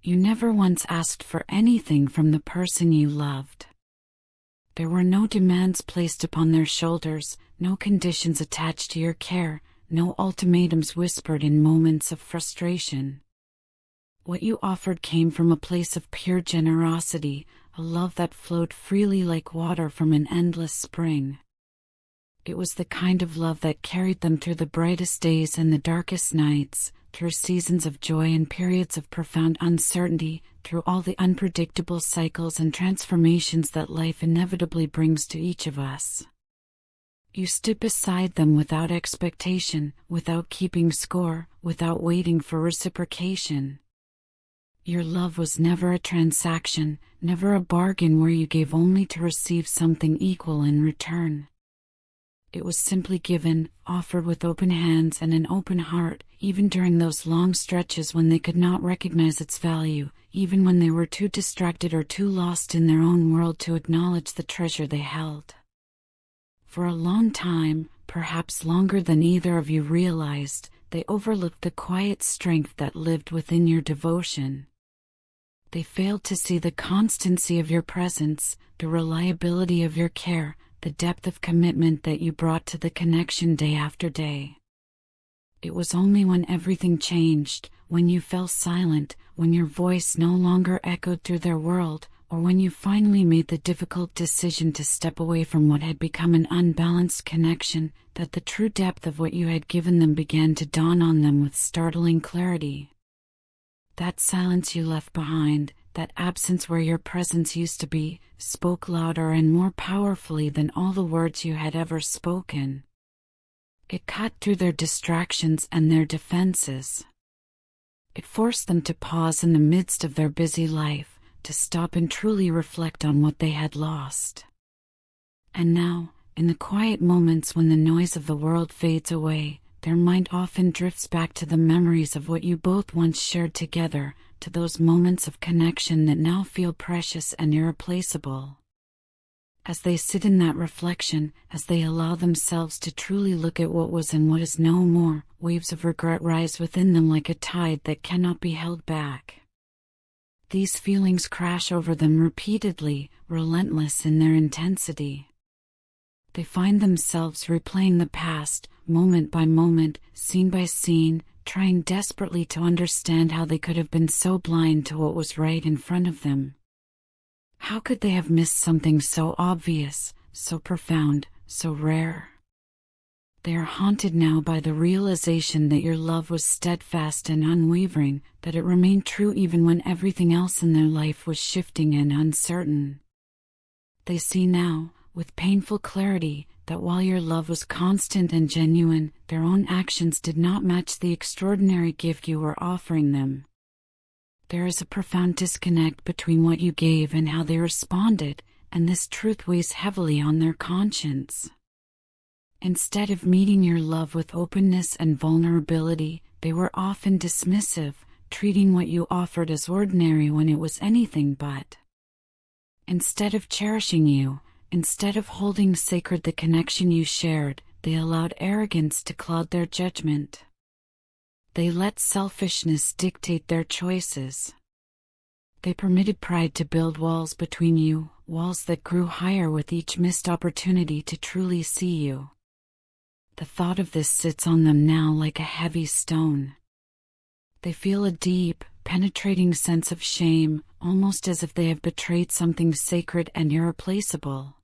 You never once asked for anything from the person you loved. There were no demands placed upon their shoulders, no conditions attached to your care, no ultimatums whispered in moments of frustration. What you offered came from a place of pure generosity, a love that flowed freely like water from an endless spring. It was the kind of love that carried them through the brightest days and the darkest nights, through seasons of joy and periods of profound uncertainty, through all the unpredictable cycles and transformations that life inevitably brings to each of us. You stood beside them without expectation, without keeping score, without waiting for reciprocation. Your love was never a transaction, never a bargain where you gave only to receive something equal in return. It was simply given, offered with open hands and an open heart, even during those long stretches when they could not recognize its value, even when they were too distracted or too lost in their own world to acknowledge the treasure they held. For a long time, perhaps longer than either of you realized, they overlooked the quiet strength that lived within your devotion. They failed to see the constancy of your presence, the reliability of your care, the depth of commitment that you brought to the connection day after day. It was only when everything changed, when you fell silent, when your voice no longer echoed through their world, or when you finally made the difficult decision to step away from what had become an unbalanced connection, that the true depth of what you had given them began to dawn on them with startling clarity. That silence you left behind, that absence where your presence used to be, spoke louder and more powerfully than all the words you had ever spoken. It cut through their distractions and their defenses. It forced them to pause in the midst of their busy life, to stop and truly reflect on what they had lost. And now, in the quiet moments when the noise of the world fades away, their mind often drifts back to the memories of what you both once shared together, to those moments of connection that now feel precious and irreplaceable. As they sit in that reflection, as they allow themselves to truly look at what was and what is no more, waves of regret rise within them like a tide that cannot be held back. These feelings crash over them repeatedly, relentless in their intensity. They find themselves replaying the past, moment by moment, scene by scene, trying desperately to understand how they could have been so blind to what was right in front of them. How could they have missed something so obvious, so profound, so rare? They are haunted now by the realization that your love was steadfast and unwavering, that it remained true even when everything else in their life was shifting and uncertain. They see now, with painful clarity, that while your love was constant and genuine, their own actions did not match the extraordinary gift you were offering them. There is a profound disconnect between what you gave and how they responded, and this truth weighs heavily on their conscience. Instead of meeting your love with openness and vulnerability, they were often dismissive, treating what you offered as ordinary when it was anything but. Instead of cherishing you, instead of holding sacred the connection you shared, they allowed arrogance to cloud their judgment. They let selfishness dictate their choices. They permitted pride to build walls between you, walls that grew higher with each missed opportunity to truly see you. The thought of this sits on them now like a heavy stone. They feel a deep, penetrating sense of shame, almost as if they have betrayed something sacred and irreplaceable.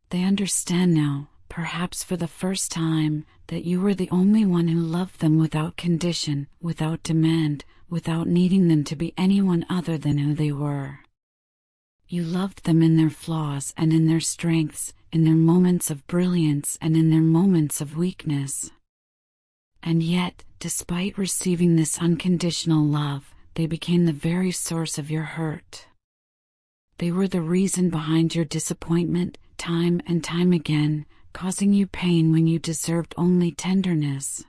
They understand now, perhaps for the first time, that you were the only one who loved them without condition, without demand, without needing them to be anyone other than who they were. You loved them in their flaws and in their strengths, in their moments of brilliance and in their moments of weakness. And yet, despite receiving this unconditional love, they became the very source of your hurt. They were the reason behind your disappointment, time and time again, causing you pain when you deserved only tenderness.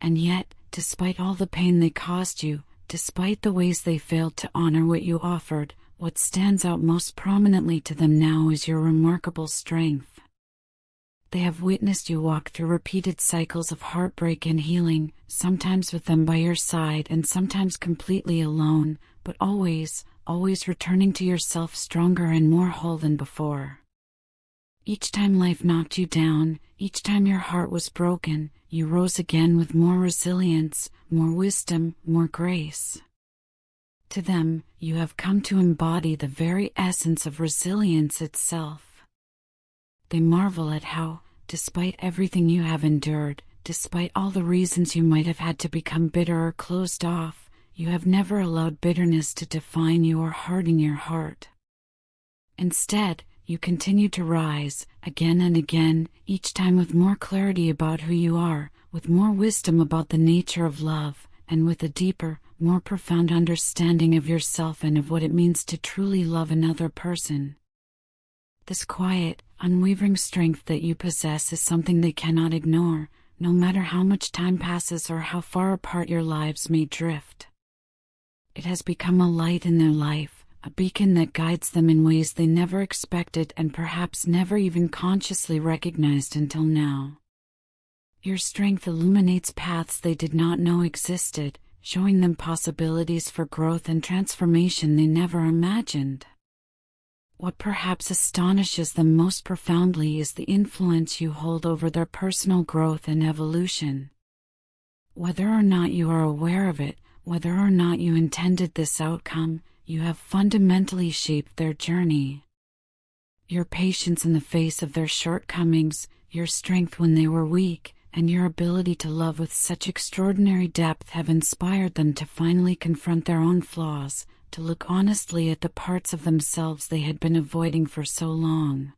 And yet, despite all the pain they caused you, despite the ways they failed to honor what you offered, what stands out most prominently to them now is your remarkable strength. They have witnessed you walk through repeated cycles of heartbreak and healing, sometimes with them by your side and sometimes completely alone, but always, always returning to yourself stronger and more whole than before. Each time life knocked you down, each time your heart was broken, you rose again with more resilience, more wisdom, more grace. To them, you have come to embody the very essence of resilience itself. They marvel at how, despite everything you have endured, despite all the reasons you might have had to become bitter or closed off, you have never allowed bitterness to define you or harden your heart. Instead, you continue to rise, again and again, each time with more clarity about who you are, with more wisdom about the nature of love, and with a deeper, more profound understanding of yourself and of what it means to truly love another person. This quiet, unwavering strength that you possess is something they cannot ignore, no matter how much time passes or how far apart your lives may drift. It has become a light in their life, a beacon that guides them in ways they never expected and perhaps never even consciously recognized until now. Your strength illuminates paths they did not know existed, showing them possibilities for growth and transformation they never imagined. What perhaps astonishes them most profoundly is the influence you hold over their personal growth and evolution. Whether or not you are aware of it, whether or not you intended this outcome, you have fundamentally shaped their journey. Your patience in the face of their shortcomings, your strength when they were weak, and your ability to love with such extraordinary depth have inspired them to finally confront their own flaws, to look honestly at the parts of themselves they had been avoiding for so long.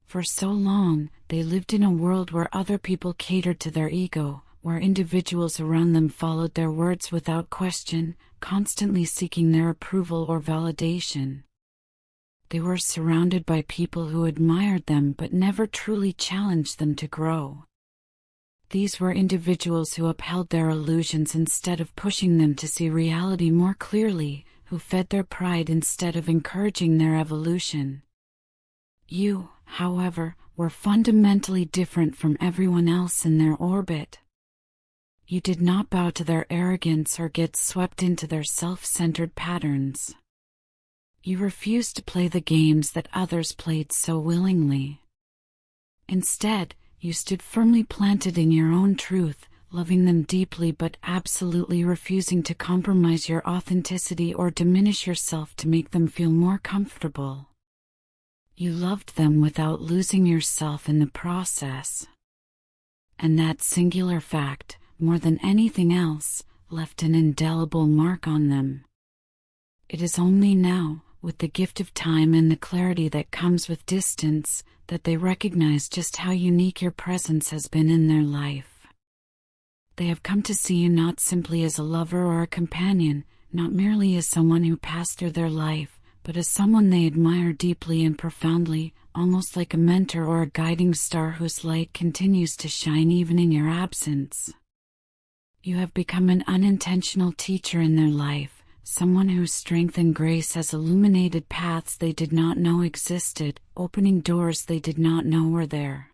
For so long, they lived in a world where other people catered to their ego, where individuals around them followed their words without question, constantly seeking their approval or validation. They were surrounded by people who admired them but never truly challenged them to grow. These were individuals who upheld their illusions instead of pushing them to see reality more clearly, who fed their pride instead of encouraging their evolution. You, however, were fundamentally different from everyone else in their orbit. You did not bow to their arrogance or get swept into their self-centered patterns. You refused to play the games that others played so willingly. Instead, you stood firmly planted in your own truth, loving them deeply but absolutely refusing to compromise your authenticity or diminish yourself to make them feel more comfortable. You loved them without losing yourself in the process. And that singular fact, more than anything else, left an indelible mark on them. It is only now, with the gift of time and the clarity that comes with distance, that they recognize just how unique your presence has been in their life. They have come to see you not simply as a lover or a companion, not merely as someone who passed through their life, but as someone they admire deeply and profoundly, almost like a mentor or a guiding star whose light continues to shine even in your absence. You have become an unintentional teacher in their life, someone whose strength and grace has illuminated paths they did not know existed, opening doors they did not know were there.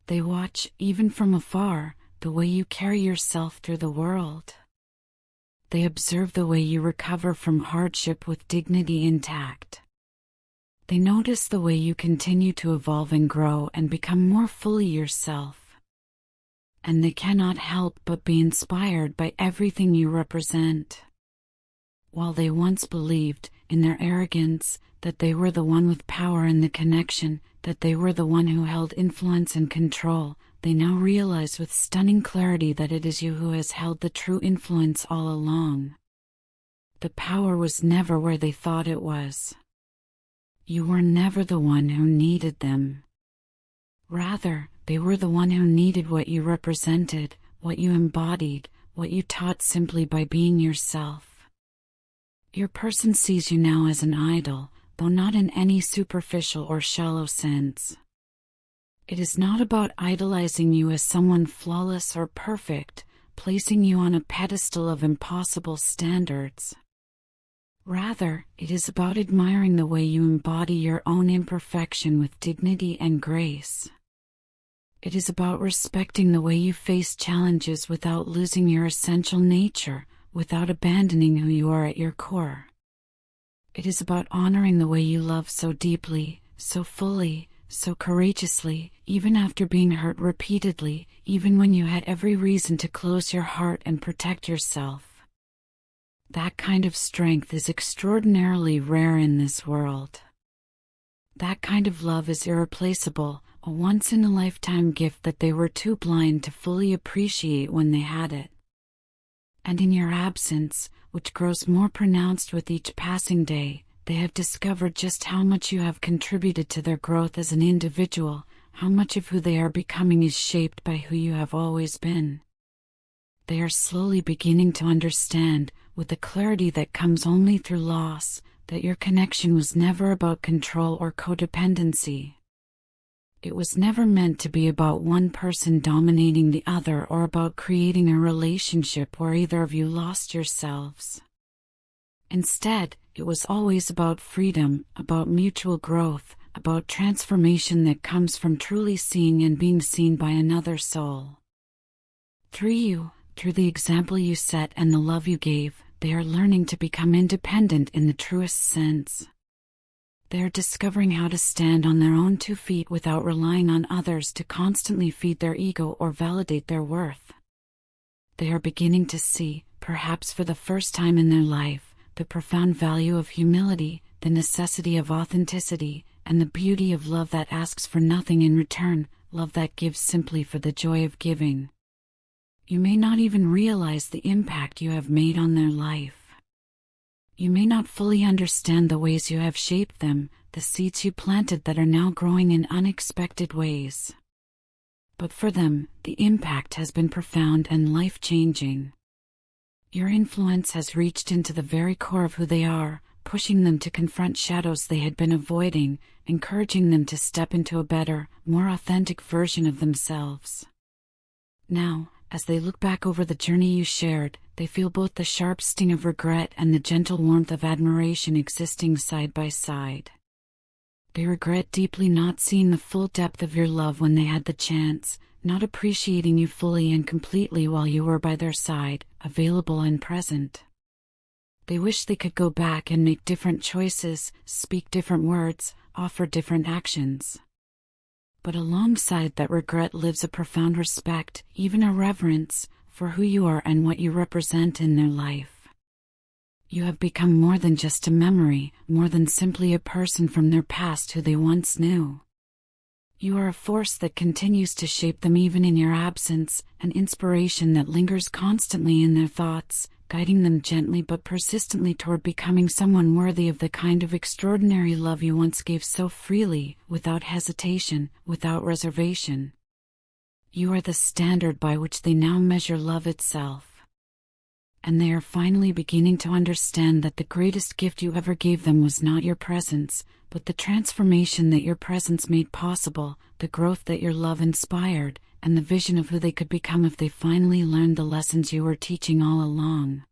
They watch, even from afar, the way you carry yourself through the world. They observe the way you recover from hardship with dignity intact. They notice the way you continue to evolve and grow and become more fully yourself. And they cannot help but be inspired by everything you represent. While they once believed, in their arrogance, that they were the one with power and the connection, that they were the one who held influence and control, they now realize with stunning clarity that it is you who has held the true influence all along. The power was never where they thought it was. You were never the one who needed them. Rather, they were the one who needed what you represented, what you embodied, what you taught simply by being yourself. Your person sees you now as an idol, though not in any superficial or shallow sense. It is not about idolizing you as someone flawless or perfect, placing you on a pedestal of impossible standards. Rather, it is about admiring the way you embody your own imperfection with dignity and grace. It is about respecting the way you face challenges without losing your essential nature, without abandoning who you are at your core. It is about honoring the way you love so deeply, so fully, so courageously, even after being hurt repeatedly, even when you had every reason to close your heart and protect yourself. That kind of strength is extraordinarily rare in this world. That kind of love is irreplaceable, a once-in-a-lifetime gift that they were too blind to fully appreciate when they had it. And in your absence, which grows more pronounced with each passing day, they have discovered just how much you have contributed to their growth as an individual, how much of who they are becoming is shaped by who you have always been. They are slowly beginning to understand, with a clarity that comes only through loss, that your connection was never about control or codependency. It was never meant to be about one person dominating the other or about creating a relationship where either of you lost yourselves. Instead, it was always about freedom, about mutual growth, about transformation that comes from truly seeing and being seen by another soul. Through you, through the example you set and the love you gave, they are learning to become independent in the truest sense. They are discovering how to stand on their own 2 feet without relying on others to constantly feed their ego or validate their worth. They are beginning to see, perhaps for the first time in their life, the profound value of humility, the necessity of authenticity, and the beauty of love that asks for nothing in return, love that gives simply for the joy of giving. You may not even realize the impact you have made on their life. You may not fully understand the ways you have shaped them, the seeds you planted that are now growing in unexpected ways. But for them, the impact has been profound and life-changing. Your influence has reached into the very core of who they are, pushing them to confront shadows they had been avoiding, encouraging them to step into a better, more authentic version of themselves. Now, as they look back over the journey you shared, they feel both the sharp sting of regret and the gentle warmth of admiration existing side by side. They regret deeply not seeing the full depth of your love when they had the chance, not appreciating you fully and completely while you were by their side, available and present. They wish they could go back and make different choices, speak different words, offer different actions. But alongside that regret lives a profound respect, even a reverence, for who you are and what you represent in their life. You have become more than just a memory, more than simply a person from their past who they once knew. You are a force that continues to shape them even in your absence, an inspiration that lingers constantly in their thoughts, guiding them gently but persistently toward becoming someone worthy of the kind of extraordinary love you once gave so freely, without hesitation, without reservation. You are the standard by which they now measure love itself. And they are finally beginning to understand that the greatest gift you ever gave them was not your presence, but the transformation that your presence made possible, the growth that your love inspired, and the vision of who they could become if they finally learned the lessons you were teaching all along.